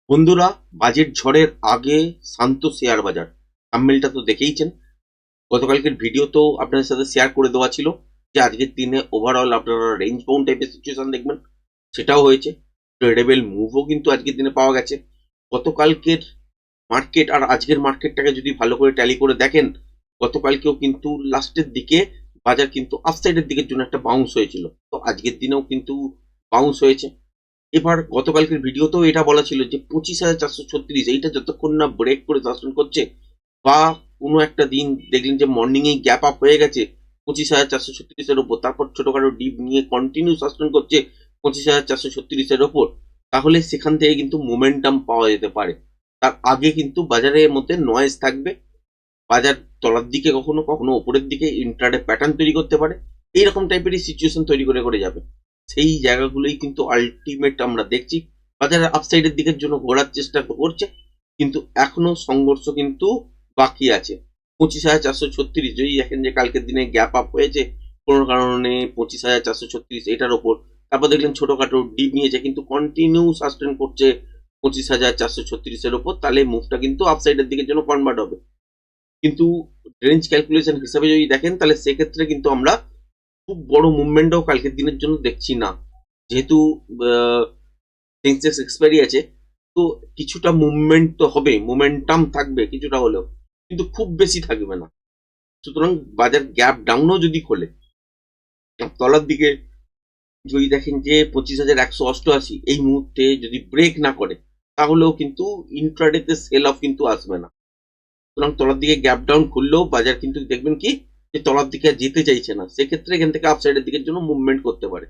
বন্ধুরা, বাজেট ঝড়ের আগে শান্ত শেয়ার বাজার। থাম্বনেলটা তো দেখেইছেন। গতকালকের ভিডিও তো আপনাদের সাথে শেয়ার করে দেওয়া ছিল যে আজকের দিনে ওভারঅল আপনারা রেঞ্জ বাউন্ড টাইপের সিচুয়েশন দেখবেন। সেটাও হয়েছে। ট্রেডেবল মুভও কিন্তু আজকের দিনে পাওয়া গেছে। গতকালকের মার্কেট আর আজকের মার্কেটটাকে যদি ভালো করে ট্যালি করে দেখেন, গতকালকেও কিন্তু লাস্টের দিকে বাজার কিন্তু আপসাইডের দিকের জন্য একটা বাউন্স হয়েছিল। তো আজকের দিনেও কিন্তু বাউন্স হয়েছে। এবার গতকালকের ভিডিওতেও এটা বলা ছিল যে 25,436 এইটা যতক্ষণ না ব্রেক করে সাস্টেন করছে, বা কোনো একটা দিন দেখলেন যে মর্নিং এ গ্যাপ আপ হয়ে গেছে 25,436-এর ওপর, তারপর ছোটখাটো ডিপ নিয়ে কন্টিনিউ সাস্টেন করছে 25,436-এর ওপর, তাহলে সেখান থেকে কিন্তু মোমেন্টাম পাওয়া যেতে পারে। তার আগে কিন্তু বাজারের মধ্যে নয়েজ থাকবে। বাজার তলার দিকে কখনো কখনো ওপরের দিকে ইন্ট্রাডে প্যাটার্ন তৈরি করতে পারে। এইরকম টাইপেরই সিচুয়েশন তৈরি করে করে যাবে। সেই জায়গাগুলোই কিন্তু আলটিমেট আমরা দেখছি। বাজারের আপসাইডের দিকের জন্য ঘোরার চেষ্টা করছে, কিন্তু এখনো সংঘর্ষ কিন্তু বাকি আছে। 25,436 যদি দেখেন যে কালকের দিনে গ্যাপ আপ হয়েছে কোনো কারণে 25,436 এটার ওপর, তারপর দেখলেন ছোটখাটো ডিপ নিয়েছে কিন্তু কন্টিনিউ সাস্টেন করছে 25,436-এর ওপর, তাহলে মুভটা কিন্তু আপসাইডের দিকের জন্য কনভার্ট হবে। কিন্তু রেঞ্জ ক্যালকুলেশন হিসাবে যদি দেখেন, তাহলে সেক্ষেত্রে কিন্তু আমরা খুব বড় মুভমেন্টও কালকের দিনের জন্য দেখছি না। যেহেতু সেন্সেক্স এক্সপায়ারি আছে, তো কিছুটা মুভমেন্ট তো হবে, মোমেন্টাম থাকবে কিছুটা হলেও, কিন্তু খুব বেশি থাকবে না। সুতরাং বাজার গ্যাপ ডাউনও যদি খোলে, তলার দিকে যদি দেখেন যে 25,188 এই মুহূর্তে যদি ব্রেক না করে, তাহলেও কিন্তু ইন্ট্রাডেতে সেল অফ কিন্তু আসবে না। সুতরাং তলার দিকে গ্যাপ ডাউন খুললেও বাজার কিন্তু দেখবেন কি যে তলার দিকে আর যেতে চাইছে না, সেক্ষেত্রে এখান থেকে আপসাইডের দিকের জন্য মুভমেন্ট করতে পারে।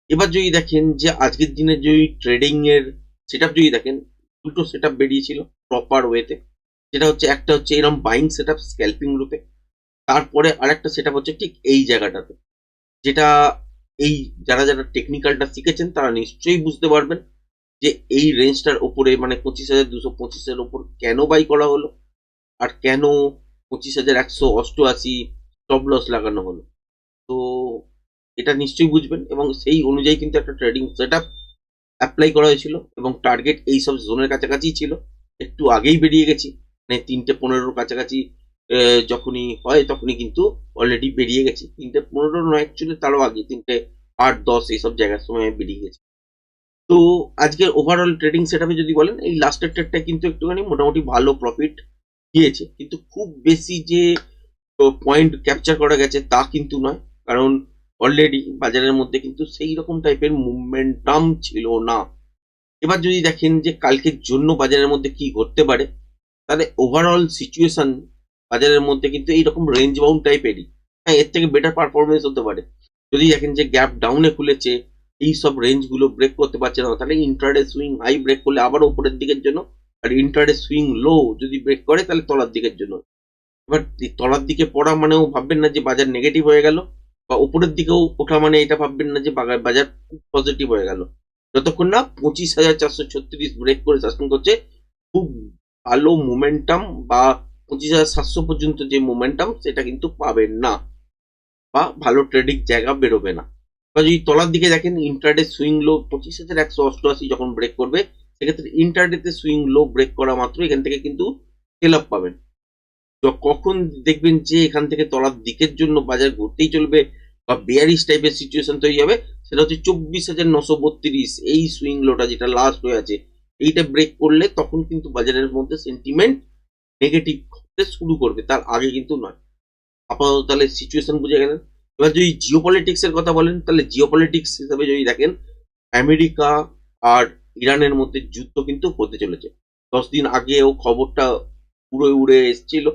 এবার যদি দেখেন যে আজকের দিনে যদি ট্রেডিং এর সেট যদি দেখেন, দুটো সেট বেরিয়েছিল প্রপার ওয়েতে। যেটা হচ্ছে, একটা হচ্ছে এরকম বাইং সেট স্ক্যাল্পিং রূপে, তারপরে আরেকটা সেট হচ্ছে ঠিক এই জায়গাটাতে, যেটা এই যারা যারা টেকনিক্যালটা শিখেছেন তারা নিশ্চয়ই বুঝতে পারবেন যে এই রেঞ্জটার ওপরে মানে 25,225-এর ওপর কেন বাই করা হলো, আর কেন 25,188 স্টপ লস লাগানো হলো। তো এটা নিশ্চয়ই বুঝবেন, এবং সেই অনুযায়ী কিন্তু একটা ট্রেডিং সেট অ্যাপ্লাই করা হয়েছিল, এবং টার্গেট এই সব জোনের কাছাকাছি ছিল। একটু আগেই বেরিয়ে গেছি, মানে 3:15-র কাছাকাছি যখনই হয় তখনই কিন্তু অলরেডি বেরিয়ে গেছি। 3:15 নয়, অ্যাকচুয়ালি তারও আগে 3:08-10 এইসব জায়গার সময় বেরিয়ে গেছি। তো আজকের ওভারঅল ট্রেডিং সেট যদি বলেন, এই লাস্টের ট্রেডটা কিন্তু একটুখানি মোটামুটি ভালো প্রফিট দিয়েছে, কিন্তু খুব বেশি যে পয়েন্ট ক্যাপচার করা গেছে তা কিন্তু নয়। কারণ অলরেডি বাজারের মধ্যে কিন্তু সেই রকম টাইপের মুভমেন্টাম ছিল না। এবার যদি দেখেন যে কালকের জন্য বাজারের মধ্যে কি ঘটতে পারে, তাহলে ওভারঅল সিচুয়েশন বাজারের মধ্যে কিন্তু এইরকম রেঞ্জ বাউন্ড টাইপেরই। হ্যাঁ, এর থেকে বেটার পারফরমেন্স হতে পারে। যদি দেখেন যে গ্যাপ ডাউনে খুলেছে, এই সব রেঞ্জ গুলো ব্রেক করতে পারছে না, তাহলে ইন্ট্রাডে সুইং হাই ব্রেক করলে আবার উপরের দিকের জন্য, আর ইন্ট্রাডে সুইং লো যদি ব্রেক করে তাহলে তলার দিকের জন্য। এবার তলার দিকে পড়া মানেও ভাববেন না যে বাজার নেগেটিভ হয়ে গেল, বা উপরের দিকেও ওঠা মানে এটা ভাববেন না যে বাজার খুব পজিটিভ হয়ে গেল। যতক্ষণ না 25,436 ব্রেক করে সাস্টেন করছে, খুব ভালো মোমেন্টাম বা 25,700 পর্যন্ত যে মোমেন্টাম সেটা কিন্তু পাবেন না, বা ভালো ট্রেডিং জায়গা বেরোবে না। বা যদি তলার দিকে দেখেন, ইন্টারডে সুইং লো 25,188 যখন ব্রেক করবে, সেক্ষেত্রে ইন্টারডেতে সুইং লো ব্রেক করা মাত্র এখান থেকে কিন্তু সেল আপ পাবেন। তো কখন দেখবেন যে এখান থেকে তলার দিকের জন্য বাজার ঘুরতেই চলবে বা বেয়ারিশ টাইপের সিচুয়েশন তৈরি হবে, সেটা হচ্ছে 24,932 এই সুইং লোটা যেটা লাস্ট হয়ে আছে, এইটা ব্রেক করলে তখন কিন্তু বাজারের মধ্যে সেন্টিমেন্ট নেগেটিভ হতে শুরু করবে, তার আগে কিন্তু নয়। আপাতত তাহলে সিচুয়েশন বুঝে গেলেন। এবার যদি জিও পলিটিক্স এর কথা বলেন, তাহলে জিও পলিটিক্স হিসাবে যদি দেখেন, আমেরিকা আর ইরানের মধ্যে যুদ্ধ কিন্তু হতে চলেছে। 10 দিন আগেও খবরটা উড়ে উড়ে এসেছিল।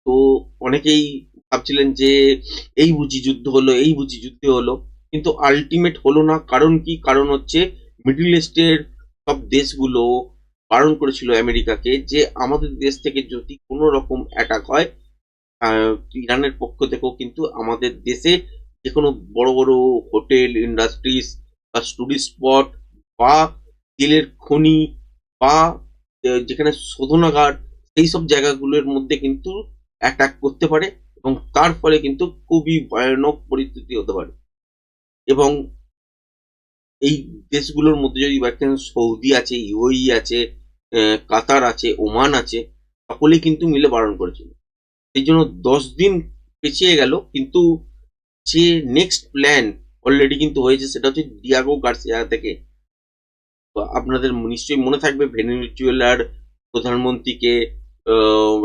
তো অনেকেই ভাবছিলেন যে এই বুঝি যুদ্ধ হলো, এই বুঝি যুদ্ধ হলো, কিন্তু আলটিমেট হলো না। কারণ কি? কারণ হচ্ছে মিডল ইস্টের সব দেশগুলো বারণ করেছিল আমেরিকাকে যে আমাদের দেশ থেকে যদি কোনো রকম অ্যাটাক হয়, ইরানের পক্ষ থেকেও কিন্তু আমাদের দেশে যে কোনো বড় বড় হোটেল ইন্ডাস্ট্রিজ বা টুরিস্ট স্পট বা তেলের খনি বা যেখানে শোধনাগার, সেই সব জায়গাগুলোর মধ্যে কিন্তু অ্যাটাক করতে পারে, এবং তার ফলে কিন্তু খুবই ভয়ানক পরিস্থিতি হতে পারে। এবং এই দেশগুলোর মধ্যে যদি দেখেন সৌদি আছে, ইউএই আছে, কাতার আছে, ওমান আছে, সকলেই কিন্তু মিলে বারণ করেছিল। সেই জন্য 10 দিন পিছিয়ে গেল, কিন্তু যে নেক্সট প্ল্যান অলরেডি কিন্তু হয়েছে সেটা হচ্ছে ডিয়াগো গার্সিয়া থেকে। তো আপনাদের নিশ্চয়ই মনে থাকবে ভেনেজুয়েলার প্রধানমন্ত্রীকে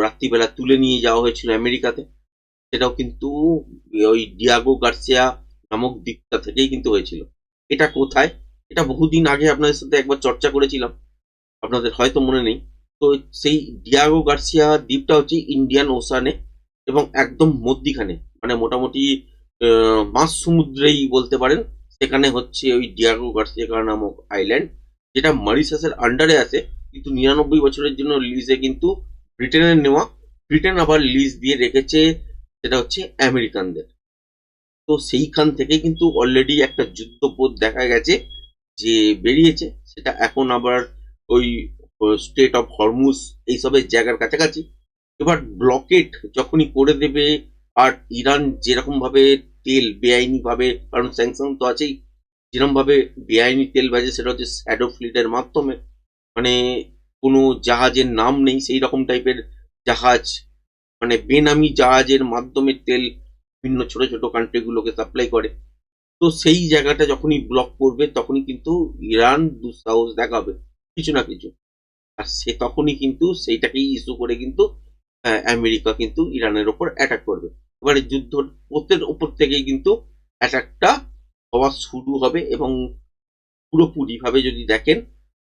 রাত্রিবেলা তুলে নিয়ে যাওয়া হয়েছিল আমেরিকাতে। সেটাও কিন্তু ওই ডিয়াগো গার্সিয়া নামক দ্বীপটা থেকেই কিন্তু হয়েছিল। এটা কোথায়? এটা বহুদিন আগে আপনাদের সাথে একবার চর্চা করেছিলাম, আপনাদের হয়তো মনে নেই। তো সেই ডিয়াগো গার্সিয়া দ্বীপটা হচ্ছে ইন্ডিয়ান ওশানে এবং একদম মধ্যিখানে, মানে মোটামুটি মাঝ সমুদ্রেই বলতে পারেন। সেখানে হচ্ছে ওই ডিয়াগো গার্সিয়া নামক আইল্যান্ড, যেটা মরিশাসের আন্ডারে আছে, কিন্তু 99 বছরের জন্য লিজে কিন্তু ব্রিটেনের নেওয়া। ব্রিটেন আবার লিজ দিয়ে রেখেছে সেটা হচ্ছে আমেরিকানদের। তো সেইখান থেকে কিন্তু অলরেডি একটা যুদ্ধপোত দেখা গেছে যে বেরিয়েছে, সেটা এখন আবার ওই স্টেট অফ হরমুজ এইসবের জায়গার কাছাকাছি। এবার ব্লকেট যখনই করে দেবে, আর ইরান যেরকম ভাবে তেল বেআইনি ভাবে, কারণ স্যাংশন তো আছেই, যেরকম ভাবে বেআইনি তেল বাজে সেটা হচ্ছে শ্যাডো ফ্লিটের মাধ্যমে, মানে কোনো জাহাজের নাম নেই সেই রকম টাইপের জাহাজ, মানে বেনামি জাহাজের মাধ্যমে তেল বিভিন্ন ছোট ছোট কান্ট্রিগুলোকে সাপ্লাই করে। তো সেই জায়গাটা যখনই ব্লক করবে তখনই কিন্তু ইরান দুঃসাহস দেখাবে কিছু না কিছু, আর সে তখনই কিন্তু সেইটাকেই ইস্যু করে কিন্তু আমেরিকা কিন্তু ইরানের ওপর অ্যাটাক করবে। এবারে যুদ্ধ পোতের ওপর থেকেই কিন্তু অ্যাটাকটা হওয়া শুরু হবে, এবং পুরোপুরি ভাবে যদি দেখেন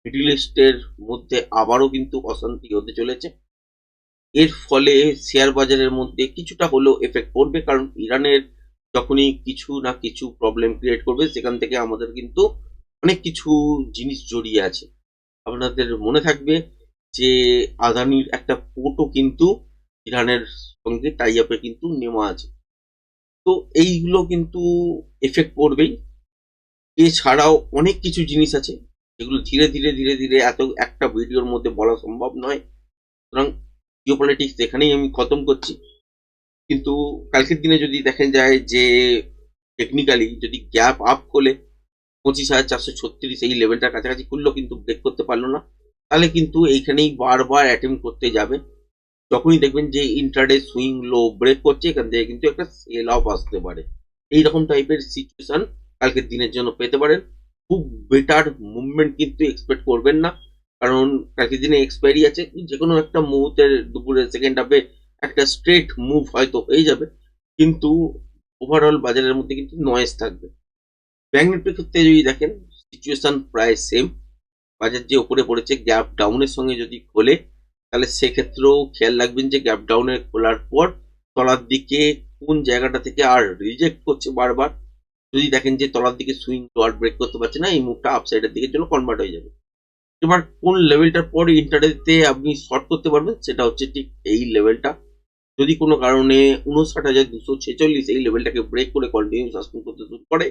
মিডিল ইস্টের মধ্যে আবারও কিন্তু অশান্তি হতে চলেছে। এর ফলে শেয়ার বাজারের মধ্যে কিছুটা হলেও এফেক্ট পড়বে, কারণ ইরানের যখনই কিছু না কিছু প্রবলেম ক্রিয়েট করবে সেখান থেকে আমাদের কিন্তু অনেক কিছু জিনিস জড়িয়ে আছে। আপনাদের মনে থাকবে যে আদানির একটা পোর্টও কিন্তু ইরানের সঙ্গে টাই আপে কিন্তু নেওয়া আছে। তো এইগুলো কিন্তু এফেক্ট পড়বেই। এছাড়াও অনেক কিছু জিনিস আছে যেগুলো ধীরে ধীরে ধীরে ধীরে এত একটা ভিডিওর মধ্যে বলা সম্ভব নয়। সুতরাং জিওপলিটিক্স এখানেই আমি খতম করছি। কিন্তু কালকের দিনে যদি দেখেন যায় যে টেকনিক্যালি যদি গ্যাপ আপ খোলে 25,436 এই লেভেলটার কাছাকাছি খুললো কিন্তু ব্রেক করতে পারলো না, তাহলে কিন্তু এইখানেই বারবার অ্যাটেম্প করতে যাবে। যখনই দেখবেন যে ইন্টারডে সুইং লো ব্রেক করছে, এখান থেকে কিন্তু একটা সেল অফ আসতে পারে। এইরকম টাইপের সিচুয়েশন কালকের দিনের জন্য পেতে পারেন। খুব বেটার মুভমেন্ট কিন্তু এক্সপেক্ট করবেন না, কারণ কালকের দিনে এক্সপায়ারি আছে। যে কোনো একটা মুহূর্তের দুপুরের সেকেন্ড হাফে একটা স্ট্রেট মুভ হয়তো হয়ে যাবে, কিন্তু ওভারঅল বাজারের মধ্যে কিন্তু নয়েজ থাকবে। ব্যাংক নিফটির ক্ষেত্রে যদি দেখেন সিচুয়েশন প্রায় সেম। বাজার যে ওপরে পড়েছে গ্যাপ ডাউনের সঙ্গে যদি খোলে, তাহলে সেক্ষেত্রেও খেয়াল রাখবেন যে গ্যাপ ডাউনের খোলার পর তলার দিকে কোন জায়গাটা থেকে আর রিজেক্ট করছে বারবার। যদি দেখেন যে তলার দিকে সুইং তো আর ব্রেক করতে পারছে না, এই মুভটা আপসাইডের দিকের জন্য কনভার্ট হয়ে যাবে। এবার কোন লেভেলটার পর ইন্টারডেতে আপনি শর্ট করতে পারবেন সেটা হচ্ছে ঠিক এই লেভেলটা। যদি কোনো কারণে 59,246 এই লেভেলটাকে ব্রেক করে কন্টিনিউ সাসপেন্ড করতে শুরু করে,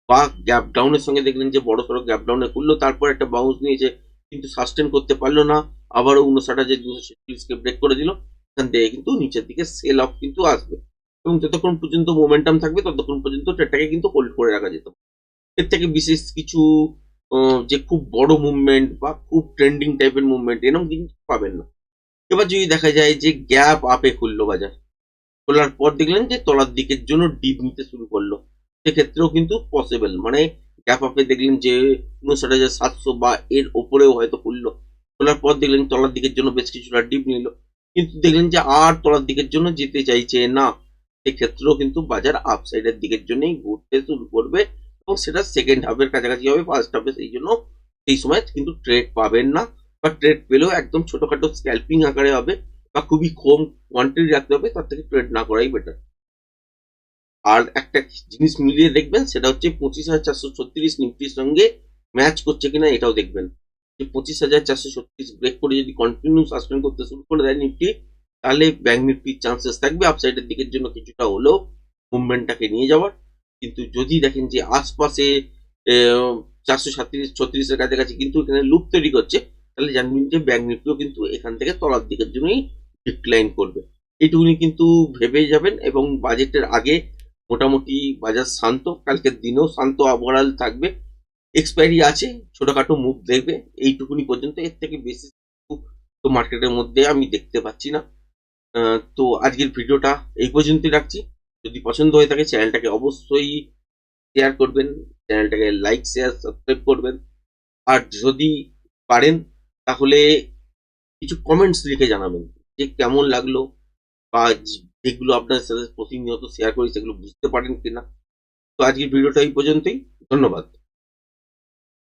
বা গ্যাপ ডাউনের সঙ্গে দেখলেন যে বড় সড়ো গ্যাপ ডাউনে খুললো, তারপর একটা বাউন্স নিয়েছে কিন্তু সাস্টেন করতে পারলো না, আবারও 59,246 কে ব্রেক করে দিল, এখান থেকে কিন্তু নিচের দিকে সেল অফ কিন্তু আসবে। এবং যতক্ষণ পর্যন্ত মোমেন্টাম থাকবে ততক্ষণ পর্যন্ত ট্রেডটাকে কিন্তু হোল্ড করে রাখা যেত। এর থেকে বিশেষ কিছু যে খুব বড় মুভমেন্ট বা খুব ট্রেন্ডিং টাইপের মুভমেন্ট এরকম কিন্তু পাবেন না। এবার যদি দেখা যায় যে গ্যাপ আপে খুললো বাজার, খোলার পর দেখলেন যে তলার দিকের জন্য ডিপ নিতে শুরু করলো, সেক্ষেত্রেও কিন্তু পসিবল, মানে গ্যাপ আপে দেখলেন যে 59,700 বা এর ওপরেও হয়তো খুললো, খোলার পর দেখলেন তলার দিকের জন্য বেশ কিছুটা ডিপ নিল, কিন্তু দেখলেন যে আর তলার দিকের জন্য যেতে চাইছে না, সেক্ষেত্রেও কিন্তু বাজার আপসাইডের দিকের জন্যই ঘুরতে শুরু করবে, এবং সেটা সেকেন্ড হাফের কাছাকাছি হবে ফার্স্ট হাফে। সেই জন্য সেই সময় কিন্তু ট্রেড পাবেন না, বা ট্রেড পেলেও একদম ছোটখাটো স্ক্যাল্পিং আকারে হবে, বা খুবই কম কোয়ান্টিটি রাখতে হবে, তার থেকে ট্রেড না করাই বেটার। আর একটা জিনিস মিলিয়ে দেখবেন সেটা হচ্ছে 25,436 নিফটির সঙ্গে ম্যাচ করছে কিনা এটাও দেখবেন। যে 25,436 ব্রেক করে যদি কন্টিনিউ সাসপেন্ড করতে শুরু করে দেয় নিফটি, তাহলে ব্যাংক নিফটির চান্সেস থাকবে আপসাইডের দিকের জন্য কিছুটা হলেও মুভমেন্টটাকে নিয়ে যাওয়ার। কিন্তু যদি দেখেন যে আশপাশে 437-36-এর কাছাকাছি কিন্তু এখানে লুপ তৈরি করছে, তাহলে জানবেন যে ব্যাংক নিফটিও কিন্তু এখান থেকে তলার দিকের জন্যই ডিক্লাইন করবে। এইটুকুনি কিন্তু ভেবে যাবেন, এবং বাজেটের আগে মোটামুটি বাজার শান্ত, কালকের দিনেও শান্ত ওভারঅল থাকবে। এক্সপায়ারি আছে, ছোটখাটো মুভ দেখবে, এইটুকুনি পর্যন্ত, এর থেকে বেশি তো মার্কেটের মধ্যে আমি দেখতে পাচ্ছি না। তো আজকের ভিডিওটা এই পর্যন্তই রাখছি। যদি পছন্দ হয়ে থাকে চ্যানেলটাকে অবশ্যই শেয়ার করবেন, চ্যানেলটাকে লাইক শেয়ার সাবস্ক্রাইব করবেন। আর যদি পারেন তাহলে কিছু কমেন্টস লিখে জানাবেন যে কেমন লাগলো, বা যেগুলো আপনার সাথে প্রতিনিয়ত শেয়ার করি সেগুলো বুঝতে পারেন কিনা। তো আজকের ভিডিওটা এই পর্যন্তই। ধন্যবাদ।